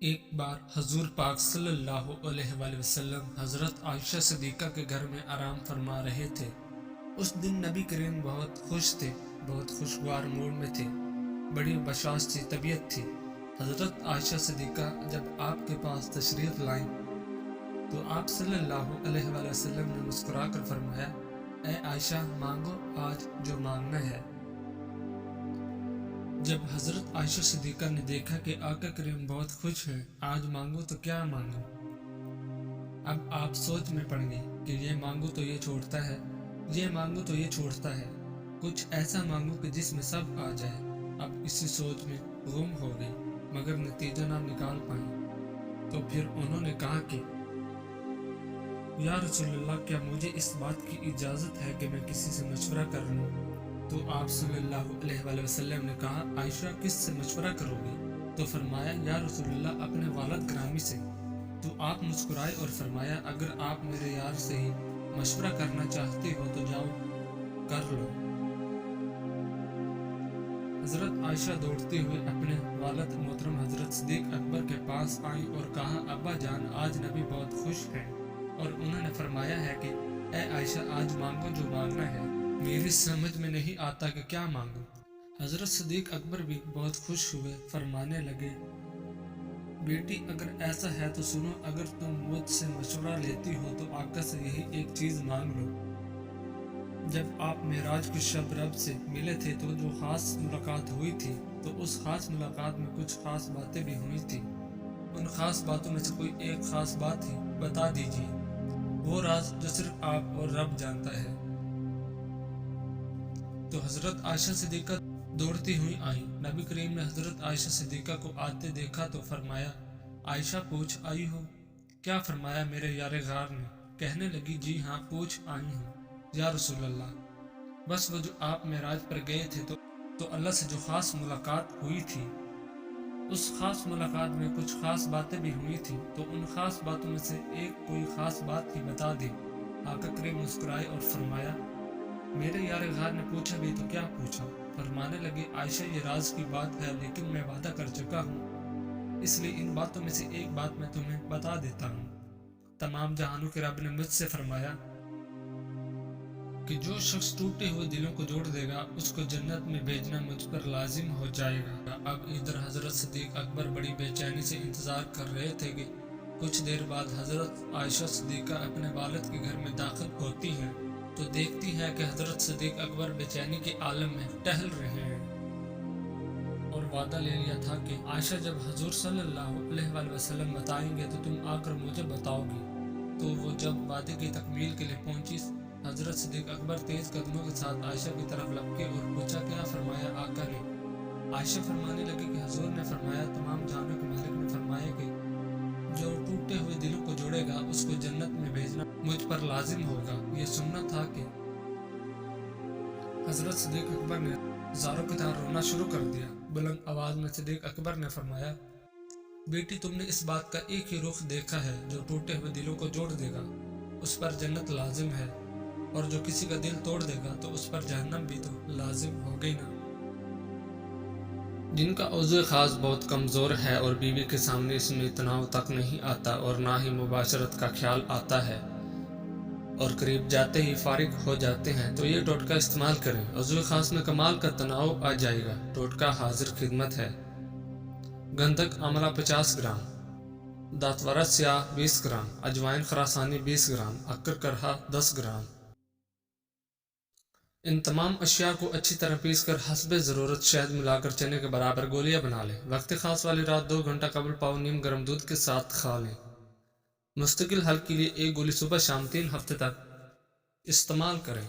ایک بار حضور پاک صلی اللہ علیہ وآلہ وسلم حضرت عائشہ صدیقہ کے گھر میں آرام فرما رہے تھے۔ اس دن نبی کریم بہت خوش تھے، بہت خوشگوار موڈ میں تھے، بڑی بشاش سی طبیعت تھی۔ حضرت عائشہ صدیقہ جب آپ کے پاس تشریف لائیں تو آپ صلی اللہ علیہ وآلہ وسلم نے مسکرا کر فرمایا، اے عائشہ، مانگو آج جو مانگنا ہے۔ جب حضرت عائشہ صدیقہ نے دیکھا کہ آقا کریم بہت خوش ہیں، آج مانگو تو کیا مانگو؟ اب آپ سوچ میں پڑ گئی کہ یہ مانگو تو یہ چھوڑتا ہے، یہ مانگو تو یہ چھوڑتا ہے، کچھ ایسا مانگو کہ جس میں سب آ جائے۔ اب اسی سوچ میں گم ہو گئی، مگر نتیجہ نہ نکال پائیں۔ تو پھر انہوں نے کہا کہ یا رسول اللہ، کیا مجھے اس بات کی اجازت ہے کہ میں کسی سے مشورہ کر لوں؟ تو آپ صلی اللہ علیہ وآلہ وسلم نے کہا، عائشہ، کس سے مشورہ کرو گی؟ تو فرمایا، یا رسول اللہ، اپنے والد گرامی سے۔ تو آپ مسکرائے اور فرمایا، اگر آپ میرے یار سے ہی مشورہ کرنا چاہتے ہو تو جاؤ کر لو۔ حضرت عائشہ دوڑتے ہوئے اپنے والد محترم حضرت صدیق اکبر کے پاس آئیں اور کہا، ابا جان، آج نبی بہت خوش ہیں اور انہوں نے فرمایا ہے کہ اے عائشہ، آج مانگو جو مانگنا ہے۔ میری سمجھ میں نہیں آتا کہ کیا مانگوں۔ حضرت صدیق اکبر بھی بہت خوش ہوئے، فرمانے لگے، بیٹی، اگر ایسا ہے تو سنو، اگر تم مجھ سے مشورہ لیتی ہو تو آقا سے یہی ایک چیز مانگ لو۔ جب آپ معراج کی شب رب سے ملے تھے تو جو خاص ملاقات ہوئی تھی، تو اس خاص ملاقات میں کچھ خاص باتیں بھی ہوئی تھی۔ ان خاص باتوں میں سے کوئی ایک خاص بات ہی بتا دیجیے، وہ راز جو صرف آپ اور رب جانتا ہے۔ تو حضرت عائشہ صدیقہ دوڑتی ہوئی آئیں۔ نبی کریم نے حضرت عائشہ صدیقہ کو آتے دیکھا تو فرمایا، عائشہ، پوچھ آئی ہو؟ کیا فرمایا میرے یار غار نے؟ کہنے لگی، جی ہاں، پوچھ آئی ہوں یا رسول اللہ۔ بس وہ جو آپ معراج پر گئے تھے تو اللہ سے جو خاص ملاقات ہوئی تھی، اس خاص ملاقات میں کچھ خاص باتیں بھی ہوئی تھیں، تو ان خاص باتوں میں سے ایک کوئی خاص بات ہی بتا دیں۔ آقا کریم مسکرائے اور فرمایا، میرے یار غار نے پوچھا بھی تو کیا پوچھا؟ فرمانے لگے، عائشہ، یہ راز کی بات ہے، لیکن میں وعدہ کر چکا ہوں، اس لیے ان باتوں میں سے ایک بات میں تمہیں بتا دیتا ہوں۔ تمام جہانوں کے رب نے مجھ سے فرمایا کہ جو شخص ٹوٹے ہوئے دلوں کو جوڑ دے گا، اس کو جنت میں بھیجنا مجھ پر لازم ہو جائے گا۔ اب ادھر حضرت صدیق اکبر بڑی بے چینی سے انتظار کر رہے تھے کہ کچھ دیر بعد حضرت عائشہ صدیقہ اپنے والد کے گھر میں داخل ہوتی ہیں تو دیکھتی ہے کہ حضرت صدیق اکبر بے چینی کے عالم میں ٹہل رہے ہیں، اور وعدہ لے لیا تھا کہ عائشہ جب حضور صلی اللہ علیہ وآلہ وسلم بتائیں گے تو تم آ کر مجھے بتاؤ گی۔ تو وہ جب وعدے کی تکمیل کے لیے پہنچی، حضرت صدیق اکبر تیز قدموں کے ساتھ عائشہ کی طرف لپکے اور پوچھا، کیا فرمایا آقا نے؟ عائشہ فرمانے لگی کہ حضور نے فرمایا، تمام جہانوں کے مالک نے فرمایا کہ جو ٹوٹے ہوئے دلوں کو جوڑے گا، اس کو جنت میں بھیجنا مجھ پر لازم ہوگا۔ یہ سننا تھا کہ حضرت صدیق اکبر نے زاروں کی طرح رونا شروع کر دیا۔ بلند آواز میں صدیق اکبر نے فرمایا، بیٹی، تم نے اس بات کا ایک ہی رخ دیکھا ہے، جو ٹوٹے ہوئے دلوں کو جوڑ دے گا اس پر جنت لازم ہے، اور جو کسی کا دل توڑ دے گا تو اس پر جہنم بھی تو لازم ہو گئی نا۔ جن کا عضو خاص بہت کمزور ہے اور بیوی کے سامنے اس میں تناؤ تک نہیں آتا اور نہ ہی مباشرت کا خیال آتا ہے اور قریب جاتے ہی فارغ ہو جاتے ہیں، تو یہ ٹوٹکا استعمال کریں۔ عضو خاص میں کمال کا تناؤ آ جائے گا۔ ٹوٹکا حاضر خدمت ہے۔ گندھک آملہ 50 گرام، داتورہ سیاہ 20 گرام، اجوائن خراسانی 20 گرام، عکر کرہا 10 گرام۔ ان تمام اشیاء کو اچھی طرح پیس کر حسب ضرورت شہد ملا کر چنے کے برابر گولیاں بنا لیں۔ وقت خاص والی رات 2 گھنٹہ قبل پاؤ نیم گرم دودھ کے ساتھ کھا لیں۔ مستقل حل کے لیے ایک گولی صبح شام 3 ہفتے تک استعمال کریں۔